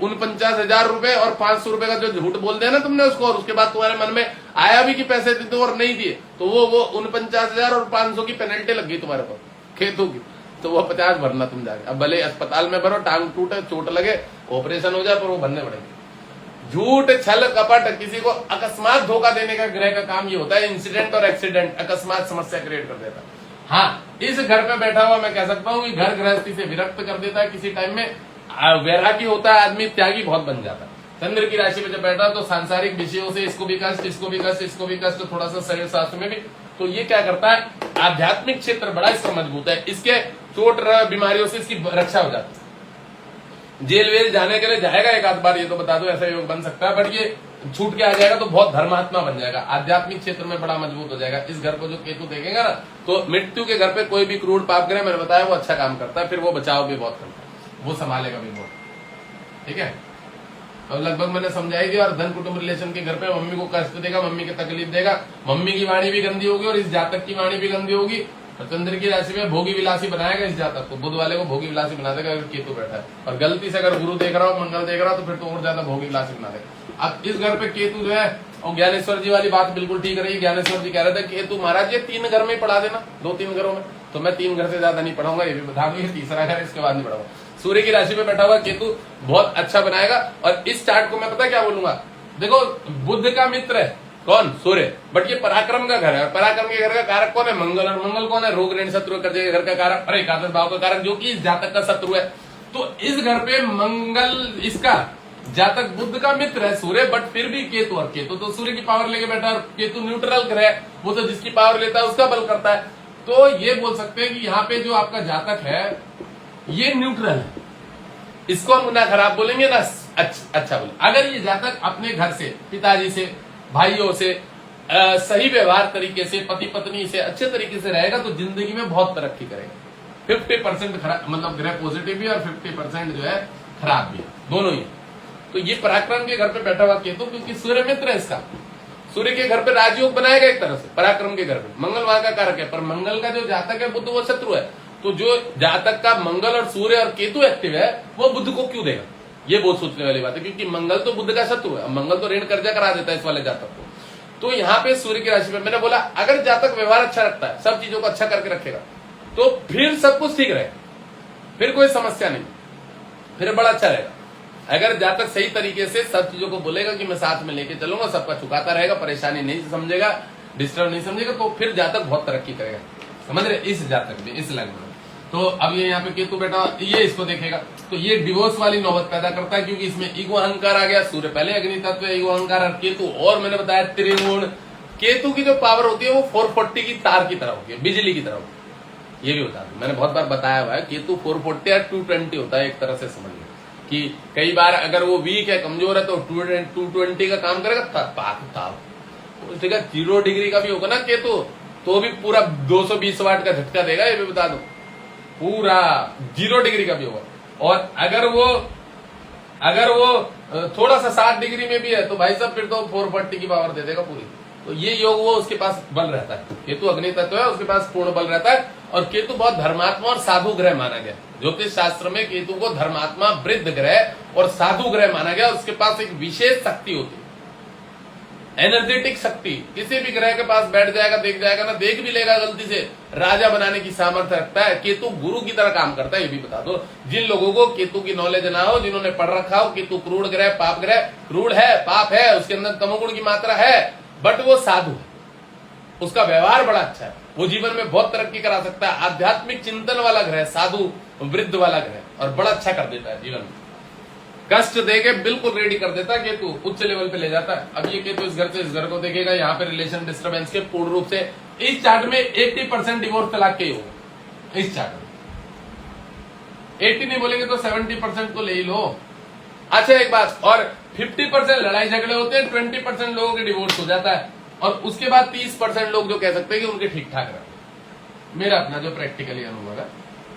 49,000 रुपए और 500 रुपए का जो झूठ बोल दिया ना तुमने उसको, और उसके बाद तुम्हारे मन में आया भी कि पैसे दे दो और नहीं दिए, तो वो 49,000 और 500 की पेनल्टी लग गई तुम्हारे पर केतु की, तो वो 50 भरना तुम जाके। अब भले अस्पताल में भरो, टांग टूटे, चोट लगे, ऑपरेशन हो जाए, पर वो भरने पड़ेंगे। झूठ छल कपट, किसी को अकस्मात धोखा देने का ग्रह का काम ये होता है, इंसिडेंट और एक्सीडेंट अकस्मात समस्या क्रिएट कर देता है। हाँ, इस घर पे बैठा हुआ मैं कह सकता हूँ कि घर गृहस्थी से विरक्त कर देता है, किसी टाइम में वैरागी होता है, आदमी त्यागी बहुत बन जाता है। चंद्र की राशि में जब बैठा तो सांसारिक विषयों से इसको भी कष्ट, इसको भी कष्ट, इसको भी कष्ट, थोड़ा सा शरीर शास्त्र में भी, तो ये क्या करता है, आध्यात्मिक क्षेत्र बड़ा इसका मजबूत है, इसके चोट बीमारियों से इसकी रक्षा हो जाती है। जेल वेल जाने के लिए जाएगा एक आध बार, ये तो बता दो, ऐसा योग बन सकता है, बट ये छूट के आ जाएगा तो बहुत धर्मात्मा बन जाएगा, आध्यात्मिक क्षेत्र में बड़ा मजबूत हो जाएगा। इस घर को जो केतु देखेगा ना, तो मृत्यु के घर पे कोई भी क्रूर पाप ग्रह मैंने बताया वो अच्छा काम करता है, फिर वो बचाव भी बहुत करता है, वो संभालेगा भी बहुत। ठीक है, अब लगभग मैंने समझाई दी। और धन कुटुंब रिलेशन के घर पे मम्मी को कष्ट देगा, मम्मी की तकलीफ देगा, मम्मी की वाणी भी गंदी होगी और इस जातक की वाणी भी गंदी होगी, तो चंद्र की राशि में भोगी विलासी बनाएगा इस जातक को, बुध वाले को भोगी विलासी बना देगा अगर केतु बैठा है। और गलती से अगर गुरु देख रहा हो, मंगल देख रहा हो, तो फिर तो और ज्यादा भोगी विलासी बना देगा। अब इस घर पे केतु जो है, और ज्ञानेश्वर जी वाली बात बिल्कुल ठीक रही। ज्ञानेश्वर जी कह रहे थे केतु महाराज ये 3 घर में पढ़ा देना, 2-3 घरों में। तो मैं 3 घर से ज्यादा नहीं पढ़ाऊंगा, ये भी बता दूं, ये तीसरा घर, इसके बाद नहीं पढ़ाऊंगा। सूर्य की राशि में बैठा हुआ केतु बहुत अच्छा बनाएगा। और इस चार्ट को मैं पता क्या बोलूंगा, देखो बुध का मित्र है कौन, सूर्य, बट ये पराक्रम का घर है। पराक्रम के घर का कारक कौन है, मंगल। और मंगल कौन है, रोग ऋण शत्रु कर्जे के घर का कारक, और एकादश भाव का कारक, जो कि इस जातक का शत्रु है। तो इस घर पे मंगल इसका जातक बुध का मित्र है सूर्य, बट फिर भी केतु, और केतु तो सूर्य की पावर लेके बैठा है, केतु न्यूट्रल ग्रह, वो तो जिसकी पावर लेता है उसका बल करता है। तो ये बोल सकते हैं कि यहाँ पे जो आपका जातक है ये न्यूट्रल है, इसको हम ना खराब बोलेंगे ना अच्छा बोले। अगर ये जातक अपने घर से, पिताजी से, भाइयों से सही व्यवहार तरीके से, पति पत्नी से अच्छे तरीके से रहेगा तो जिंदगी में बहुत तरक्की करेगा। 50% खराब, मतलब ग्रह पॉजिटिव भी और 50% जो है खराब भी है, दोनों ही। तो ये पराक्रम के घर पे बैठा हुआ केतु, क्योंकि सूर्य मित्र है इसका, सूर्य के घर पे राजयोग बनाएगा एक तरह से, पराक्रम के घर पे। मंगल वहां का कारक है, पर मंगल का जो जातक है बुध वो शत्रु है। तो जो जातक का मंगल और सूर्य और केतु एक्टिव है वो बुध को क्यों देगा, ये बहुत सोचने वाली बात है, क्योंकि मंगल तो बुध का शत्रु है। मंगल तो ऋण कर्जा करा देता है इस वाले जातक को। तो यहाँ पे सूर्य की राशि में मैंने बोला अगर जातक व्यवहार अच्छा रखता है, सब चीजों को अच्छा करके रखेगा, तो फिर सब कुछ ठीक रहेगा, फिर कोई समस्या नहीं, फिर बड़ा अच्छा रहेगा। अगर जातक सही तरीके से सब चीजों को बोलेगा कि मैं साथ में लेके चलूंगा, सबका चुकाता रहेगा, परेशानी नहीं समझेगा, डिस्टर्ब नहीं समझेगा, तो फिर जातक बहुत तरक्की करेगा। समझ रहे, इस जातक में, इस लग्न में। तो अब ये यहाँ पे केतु बैठा, ये इसको देखेगा तो ये डिवोर्स वाली नौबत पैदा करता है, क्योंकि इसमें ईगो अहंकार आ गया। सूर्य पहले अग्नि तत्व है, ईगो अहंकार, और केतु और मैंने बताया त्रिगुण। केतु की जो पावर होती है वो 440 की तार की तरह होती है, बिजली की तरह होती है। ये भी बता दूं, मैंने बहुत बार बताया हुआ है, केतु 440 या 220 होता है, एक तरह से समझ लो कि कई बार अगर वो वीक है, कमजोर है, तो 220 का काम करेगा। ठीक है, 0 डिग्री का भी होगा ना केतु, तो भी पूरा 220 वाट का झटका देगा, ये भी बता दो, पूरा 0 डिग्री का भी होगा। और अगर वो थोड़ा सा 7 डिग्री में भी है तो भाई साहब फिर तो 440 की पावर दे देगा पूरी। तो ये योग वो उसके पास बल रहता है। केतु अग्नि तत्व है, उसके पास पूर्ण बल रहता है। और केतु बहुत धर्मात्मा और साधु ग्रह माना गया। ज्योतिष शास्त्र में केतु को धर्मात्मा, वृद्ध ग्रह और साधु ग्रह माना गया। उसके पास एक विशेष शक्ति होती है, एनर्जेटिक शक्ति। किसी भी ग्रह के पास बैठ जाएगा, देख जाएगा ना, देख भी लेगा गलती से, राजा बनाने की सामर्थ्य रखता है। केतु गुरु की तरह काम करता है, ये भी बता दो। जिन लोगों को केतु की नॉलेज ना हो, जिन्होंने पढ़ रखा हो केतु क्रूर ग्रह, पाप ग्रह, क्रूर है, पाप है, उसके अंदर तमोगुण की मात्रा है, बट वो साधु है, उसका व्यवहार बड़ा अच्छा है, वो जीवन में बहुत तरक्की करा सकता है। आध्यात्मिक चिंतन वाला ग्रह, साधु वृद्ध वाला ग्रह, और बड़ा अच्छा कर देता है जीवन में। कष्ट देके बिल्कुल रेडी कर देता है केतु, उच्च लेवल पे ले जाता है। अब ये केतु इस घर से इस घर को देखेगा, यहाँ पे रिलेशन डिस्टर्बेंस के पूर्ण रूप से इस चार्ट में 80% डिवोर्स तलाक के ही होगा। इस चार्ट में 80 नहीं बोलेंगे तो 70% तो ले ही लो। अच्छा एक बात और, 50% लड़ाई झगड़े होते हैं, 20% लोगों के डिवोर्स हो जाता है, और उसके बाद 30% लोग जो कह सकते हैं कि उनके ठीक ठाक रहे। मेरा अपना जो प्रैक्टिकली अनुभव है,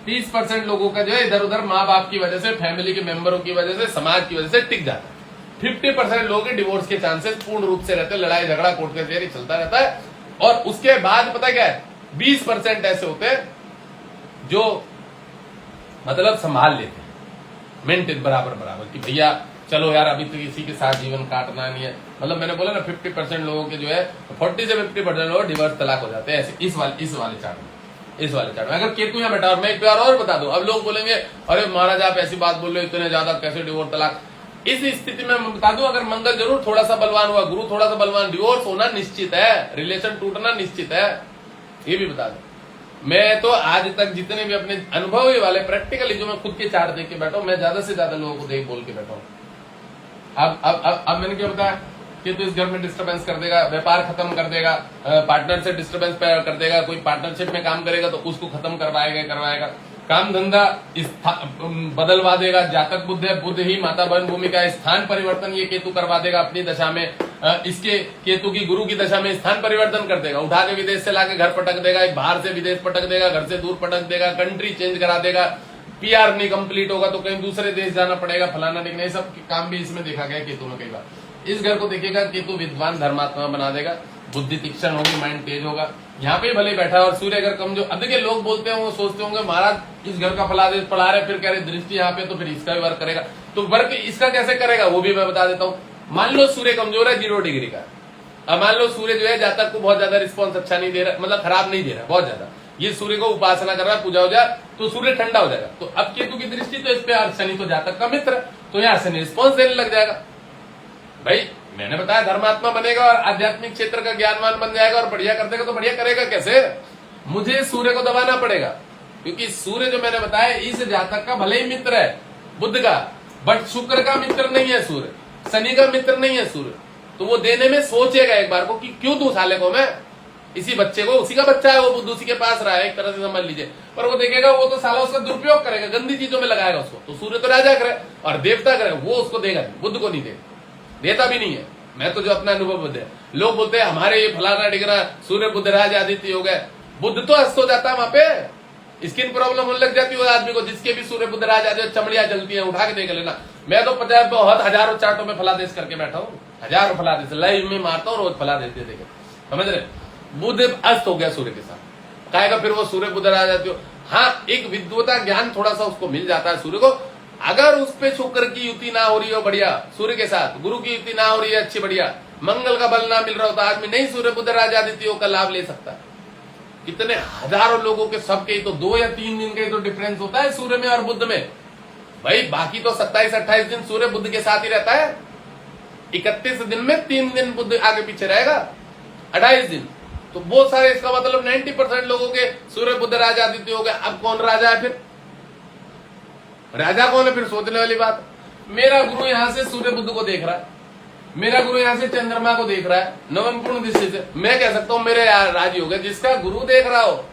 30% लोगों का जो है इधर उधर माँ बाप की वजह से, फैमिली के मेंबरों की वजह से, समाज की वजह से टिक जाता है। 50% लोगों के डिवोर्स के चांसेस पूर्ण रूप से रहते हैं, लड़ाई झगड़ा कोर्ट कचहरी चलता रहता है। और उसके बाद पता क्या है, 20% ऐसे होते हैं जो मतलब संभाल लेते हैं, मेंटेन बराबर बराबर कि भैया चलो यार अभी तो किसी के साथ जीवन काटना नहीं है। मतलब मैंने बोला ना 50% लोगों के जो है 40 से 50% लोग डिवोर्स तलाक हो जाते हैं। ऐसे इस वाले चार्ट में, इस वाले चार्ट में अगर केतु यहाँ बैठा। और मैं एक बार और बता दूं, अब लोग बोलेंगे अरे महाराज आप ऐसी बात बोल रहे हो, इतने ज्यादा कैसे डिवोर्स तलाक। इस स्थिति में मैं बता दूं, अगर मंगल जरूर थोड़ा सा बलवान हुआ, गुरु थोड़ा सा बलवान, डिवोर्स होना निश्चित है, रिलेशन टूटना निश्चित है, ये भी बता दूं। मैं तो आज तक जितने भी अपने अनुभव वाले प्रैक्टिकली जो मैं खुद के चार्ट देख के बैठा हूं, मैं ज्यादा से ज्यादा लोगों को देख बोल के बैठा हूं। अब मैंने क्या बताया कि तो इस घर में डिस्टरबेंस कर देगा, व्यापार खत्म कर देगा, पार्टनर से डिस्टरबेंस कर देगा, कोई पार्टनरशिप में काम करेगा तो उसको खत्म करवाएगा, काम धंधा बदलवा देगा। जातक बुध है, बुध ही माता बहन भूमि का स्थान परिवर्तन ये केतु करवा देगा अपनी दशा में। इसके केतु की गुरु की दशा में स्थान परिवर्तन कर देगा, उठा के विदेश से लाके घर पटक देगा, बाहर से विदेश पटक देगा, घर से दूर पटक देगा, कंट्री चेंज करा देगा, पीआर नहीं कंप्लीट होगा तो कहीं दूसरे देश जाना पड़ेगा, फलाना नहीं, सब काम भी इसमें देखा गया केतु में कई बार। इस घर को देखेगा केतु विद्वान धर्मात्मा बना देगा, बुद्धि तीक्ष्ण होगी, माइंड तेज होगा, यहाँ पे भले बैठा है और सूर्य अगर कमजोर, अब देखिए लोग बोलते हैं, वो सोचते होंगे महाराज इस घर का फलादेश पढ़ा रहे, फिर कह रहे दृष्टि यहाँ पे, तो फिर इसका भी वर्क करेगा। तो वर्क इसका कैसे करेगा वो भी मैं बता देता हूँ। मान लो सूर्य कमजोर है 0 डिग्री का, अब मान लो सूर्य जो है जातक को बहुत ज्यादा रिस्पॉन्स अच्छा नहीं दे रहा, मतलब खराब नहीं दे रहा बहुत ज्यादा, ये सूर्य को उपासना कर रहा है, पूजा हो जाए तो सूर्य ठंडा हो जाएगा। तो अब केतु की दृष्टि तो इस पे, और शनि तो जातक का मित्र है, तो यहाँ शनि रिस्पॉन्स देने लग जाएगा। भाई मैंने बताया धर्मात्मा बनेगा और आध्यात्मिक क्षेत्र का ज्ञानवान बन जाएगा और बढ़िया कर देगा। तो बढ़िया करेगा कैसे? मुझे सूर्य को दबाना पड़ेगा, क्योंकि सूर्य जो मैंने बताया इस जातक का भले ही मित्र है बुध का, बट शुक्र का मित्र नहीं है सूर्य, शनि का मित्र नहीं है सूर्य। तो वो देने में सोचेगा एक बार को कि क्यों दूं साले को मैं, इसी बच्चे को, उसी का बच्चा है वो, बुद्ध उसी के पास रहा है एक तरह से समझ लीजिए। पर वो देखेगा वो तो साला उसका दुरुपयोग करेगा, गंदी चीजों में लगाएगा उसको। तो सूर्य तो राजा करे और देवता करे, वो उसको देगा, बुद्ध को नहीं देगा, देता भी नहीं है। मैं तो जो अपना अनुभव बताया, लोग बोलते हैं हमारे ये फलाना डिगरा सूर्य बुध राज आदित्य हो गए, बुद्ध तो अस्त हो जाता है वहां पे, स्किन प्रॉब्लम होने लग जाती है आदमी को, जिसके भी सूर्य बुध राज आदित्य चमड़ियां जलती है, उठा के देख लेना। मैं तो 50 बहुत हजारों चार्टों में फलादेश करके बैठा हूँ, हजारों फलादेश लाइव में मारता हूँ, रोज फलादेश दे देखे, समझ रहे। बुध अस्त हो गया सूर्य के साथ, कहेगा फिर वो सूर्य बुध राज आदित्य। हाँ, एक विद्वता ज्ञान थोड़ा सा उसको मिल जाता है सूर्य को, अगर उस पे शुक्र की युति ना हो रही हो बढ़िया, सूर्य के साथ गुरु की युति ना हो रही है अच्छी बढ़िया, मंगल का बल ना मिल रहा होता, आदमी नहीं सूर्य बुध राज आदित्यों का लाभ ले सकता। कितने हजारों लोगों के सबके ही तो 2 या 3 दिन का ही तो डिफरेंस होता है सूर्य में और बुध में। भाई बाकी तो 27-28 दिन सूर्य बुध के साथ ही रहता है, 31 दिन में 3 दिन बुध आगे पीछे रहेगा, 28 दिन। तो बहुत सारे, इसका मतलब 90% लोगों के सूर्य बुध राज आदित्य हो गए। अब कौन राजा है फिर? राजा कौन है फिर? सोचने वाली बात। मेरा गुरु यहां से सूर्य बुध को देख रहा है, मेरा गुरु यहां से चंद्रमा को देख रहा है नवम पूर्ण दृष्टि से, मैं कह सकता हूं मेरे राजयोग है। जिसका गुरु देख रहा हो,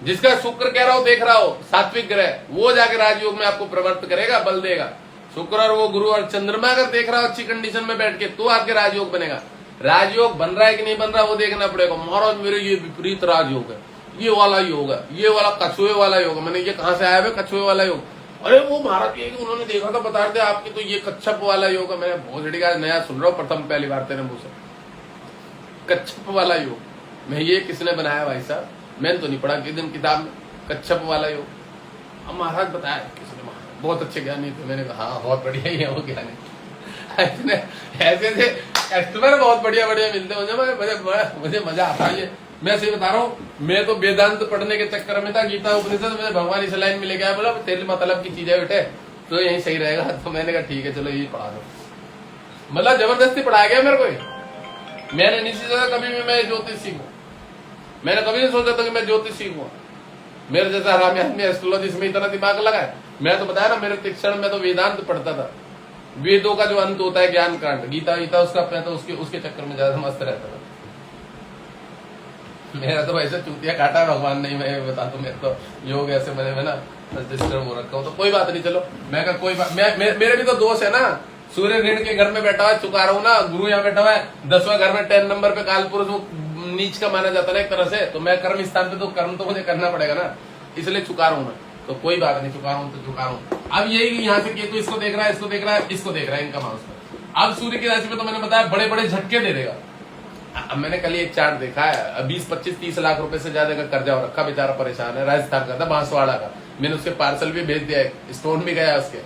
जिसका शुक्र कह रहा हो देख रहा हो, सात्विक ग्रह, वो जाके राजयोग में आपको प्रवृत्त करेगा, बल देगा। शुक्र और वो गुरु और चंद्रमा अगर देख रहा हो अच्छी कंडीशन में बैठ के, तो आपके राजयोग बनेगा। राजयोग बन रहा है कि नहीं बन रहा वो देखना पड़ेगा। महाराज मेरे ये विपरीत राजयोग है, ये वाला योग है, ये वाला कछुए वाला योग है। मैंने ये कहां से आया है कछुए वाला योग? अरे वो महाराज ये उन्होंने देखा था, बता रहे थे आपकी तो ये कच्छप वाला योग है। मैं भोसड़ी का नया सुन रहा हूँ, प्रथम पहली बार तेरे मुंह से कच्छप वाला योग। मैं ये किसने बनाया भाई साहब? मैंने तो नहीं पढ़ा किस दिन किताब में कच्छप वाला योग। अब महाराज बताया किसने, महाराज बहुत अच्छे ज्ञानी थे। मैंने कहा हाँ बहुत बढ़िया ही है वो ज्ञानी। ऐसे थे कस्टमर बहुत बढ़िया बढ़िया मिलते मुझे मजा आता है। मैं सही बता रहा हूँ, मैं तो वेदांत पढ़ने के चक्कर में था, गीता उपनिषद में भगवान इस लाइन में लेके आया, बोला तेरे मतलब की चीजें बेटे तो यही सही रहेगा। तो मैंने कहा ठीक है चलो यही पढ़ा दो, मतलब जबरदस्ती पढ़ाया गया मेरे को। मैंने नहीं सोचा कभी भी मैं ज्योतिष सीखूं, मैंने कभी नहीं सोचा था कि मैं ज्योतिष सीखूं। मेरे जैसा हरामी आदमी एस्ट्रोलॉजी में इतना दिमाग लगा है। मैं तो बताया ना, मेरे शिक्षण में तो वेदांत पढ़ता था, वेदों का जो अंत होता है ज्ञान कांड, गीता उसका मैं तो उसके चक्कर में ज्यादा मस्त रहता था। मेरा तो ऐसे चूतिया काटा भगवान नहीं, मैं बता दूं मेरे तो योग ऐसे मैंने ना डिस्टर्ब हो रखा हूँ। तो कोई बात नहीं, चलो मैं का कोई बात, मेरे भी तो दोष है ना। सूर्य ऋण के घर में बैठा हुआ है, चुका रहा हूँ ना। गुरु यहाँ बैठा हुआ है 10वां घर में 10 नंबर पे, काल पुरुष वो नीच का माना जाता है ना एक तरह से। तो मैं कर्म स्थान पे, तो कर्म तो मुझे करना पड़ेगा ना, इसलिए चुका रहा हूँ मैं। तो कोई बात नहीं, चुका रहा हूँ तो चुका रहा हूँ। अब यही यहाँ से केतु इसको देख रहा है, इसको देख रहा है, इसको देख रहा है, इनका माउस पर। अब सूर्य की राशि में तो मैंने बताया बड़े बड़े झटके दे देगा। अब मैंने कल एक चार्ट देखा है, 20, 25, 30 लाख रुपए से ज्यादा का कर्जा हो रखा, बेचारा परेशान है। राजस्थान का था, बांसवाड़ा का। मैंने उसके पार्सल भी भेज दिया, स्टोन भी गया उसके,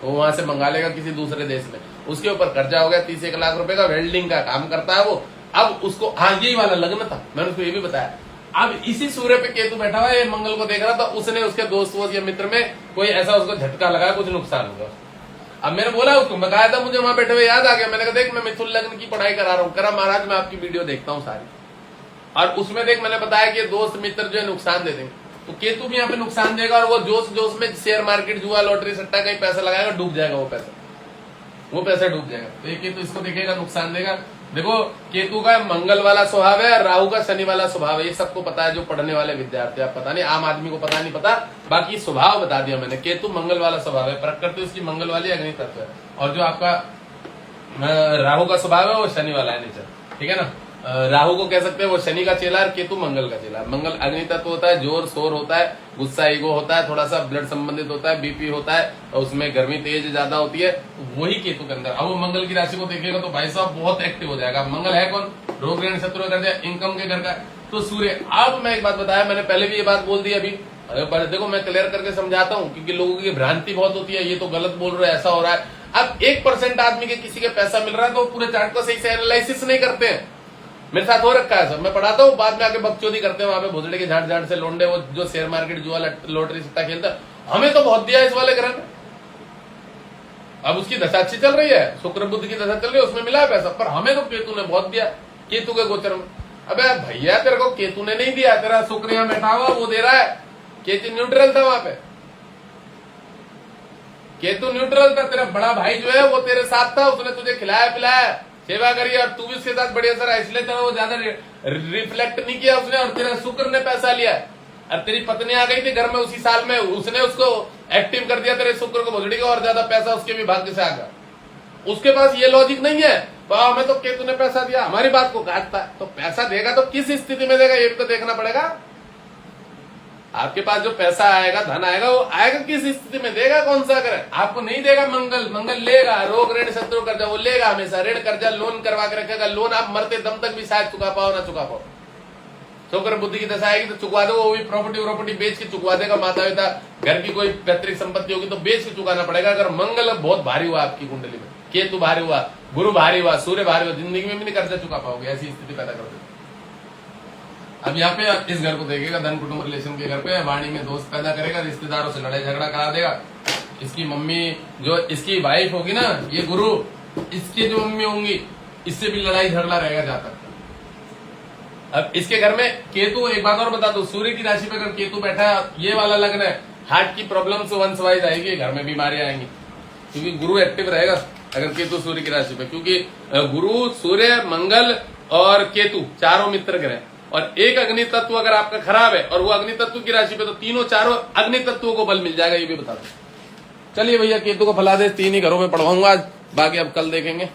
वो वहां से मंगा लेगा किसी दूसरे देश में। उसके ऊपर कर्जा हो गया 30 लाख रुपए का, वेल्डिंग का काम करता है वो। अब उसको, हाँ यही वाला लग्न था, मैंने उसको ये भी बताया। अब इसी सूर्य पे केतु बैठा हुआ है, मंगल को देख रहा था। उसने उसके दोस्त या मित्र में कोई ऐसा उसको झटका लगा, कुछ नुकसान हुआ। अब मैंने बोला उसको, बताया था, मुझे वहां बैठे हुए याद आ गया। मैंने कहा देख मैं मिथुन लग्न की पढ़ाई करा रहा हूँ। करा महाराज मैं आपकी वीडियो देखता हूँ सारी, और उसमें देख मैंने बताया कि दोस्त मित्र जो है नुकसान दे देंगे। तो केतु भी यहाँ पे नुकसान देगा, और वो जोश जोश में शेयर मार्केट, जुआ, लॉटरी, सट्टा कहीं पैसा लगाएगा, डूब जाएगा वो पैसा डूब जाएगा। तो ये केतु इसको देखेगा, नुकसान देगा। देखो केतु का मंगल वाला स्वभाव है और राहु का शनि वाला स्वभाव है, ये सबको पता है जो पढ़ने वाले विद्यार्थी। आप पता नहीं, आम आदमी को पता नहीं पता, बाकी स्वभाव बता दिया मैंने। केतु मंगल वाला स्वभाव है, प्रकृति उसकी मंगल वाली अग्नि तत्व है, और जो आपका राहु का स्वभाव है वो शनि वाला है नेचर, ठीक है ना। राहु को कह सकते हैं वो शनि का चेला, और केतु मंगल का चेला। मंगल अग्नि तत्व होता है, जोर शोर होता है, गुस्सा ईगो होता है, थोड़ा सा ब्लड संबंधित होता है, बीपी होता है, और उसमें गर्मी तेज ज्यादा होती है, वही केतु के अंदर। अब वो मंगल की राशि को देखेगा तो भाई साहब बहुत एक्टिव हो जाएगा। मंगल है कौन? रोग ऋण शत्रु कर दिया, इनकम के घर का। तो सूर्य, अब मैं एक बात बताया, मैंने पहले भी ये बात बोल दी अभी, अगर देखो मैं क्लियर करके समझाता हूं, क्योंकि लोगों की भ्रांति बहुत होती है, ये तो गलत बोल रहे हैं, ऐसा हो रहा है। अब 1% आदमी के किसी के पैसा मिल रहा है तो पूरे चार्ट को सही से एनालिसिस नहीं करते हैं। मेरे साथ हो रखा है सब, मैं पढ़ाता हूँ, बाद में आके बकचोदी करते हैं वहां पे, भोजड़े के झाड़ झाड़ से लोंडे, वो जो शेयर मार्केट जुआ लॉटरी सट्टा खेलता है, हमें तो बहुत दिया इस वाले ग्रह में। अब उसकी दशा अच्छी चल रही है, शुक्र बुध की दशा चल रही है, उसमें मिला है पैसा, पर हमें तो केतु ने बहुत दिया, केतु के गोचर में। अबे भैया तेरे को केतु ने नहीं दिया, तेरा शुक्र यहाँ बैठा हुआ वो दे रहा है, केतु न्यूट्रल था वहां पे, केतु न्यूट्रल था, तेरा बड़ा भाई जो है वो तेरे साथ था, उसने तुझे खिलाया पिलाया, सेवा करी, और तू भी उसके साथ बढ़िया सर, इसलिए तेरा वो ज्यादा रिफ्लेक्ट नहीं किया उसने, और तेरा शुक्र ने पैसा लिया। और तेरी पत्नी आ गई थी घर में उसी साल में, उसने उसको एक्टिव कर दिया तेरे शुक्र को, भोजड़ी का, और ज्यादा पैसा उसके भी भाग्य से आ गया। उसके पास ये लॉजिक नहीं है, हमें तो केतु ने पैसा दिया, हमारी बात को काटता है, तो पैसा देगा तो किस स्थिति में देगा ये भी तो देखना पड़ेगा। आपके पास जो पैसा आएगा, धन आएगा, वो आएगा किस स्थिति में देगा, कौन सा करे, आपको नहीं देगा मंगल, मंगल लेगा, रोग ऋण शत्रु कर्जा वो लेगा हमेशा, ऋण कर्जा लोन करवा के रखेगा, लोन आप मरते दम तक भी शायद चुका पाओ ना चुका पाओ। शुक्र बुद्धि की दशा आएगी तो चुका दो, वो भी प्रॉपर्टी बेच के चुकवा देगा, माता पिता घर की कोई पैतृक संपत्ति होगी तो बेच के चुकाना पड़ेगा। अगर मंगल बहुत भारी हुआ आपकी कुंडली में, केतु भारी हुआ, गुरु भारी हुआ, सूर्य भारी हुआ, जिंदगी में भी नहीं कर्जा चुका पाओगे, ऐसी स्थिति पैदा कर देगा। अब यहाँ पे इस घर को देखेगा, धन कुटुंब रिलेशन के घर पे वाणी में दोस्त पैदा करेगा, रिश्तेदारों से लड़ाई झगड़ा करा देगा। इसकी मम्मी जो इसकी वाइफ होगी ना, ये गुरु, इसकी जो मम्मी होंगी, इससे भी लड़ाई झगड़ा रहेगा जहां तक। अब इसके घर में केतु, एक बात और बता दो, सूर्य की राशि पे अगर केतु बैठा है, ये वाला लग्न है, हार्ट की प्रॉब्लम से वंश वाइज आएगी, घर में बीमारियां आएंगी, क्योंकि गुरु एक्टिव रहेगा अगर केतु सूर्य की राशि पे, क्योंकि गुरु, सूर्य, मंगल और केतु चारों मित्र ग्रह, और एक अग्नि तत्व अगर आपका खराब है और वो अग्नि तत्व की राशि पे, तो तीनों चारों अग्नि तत्वों को बल मिल जाएगा, ये भी बता दो। चलिए भैया केतु को फला दे, 3 ही घरों में पढ़वाऊंगा आज, बाकी अब कल देखेंगे।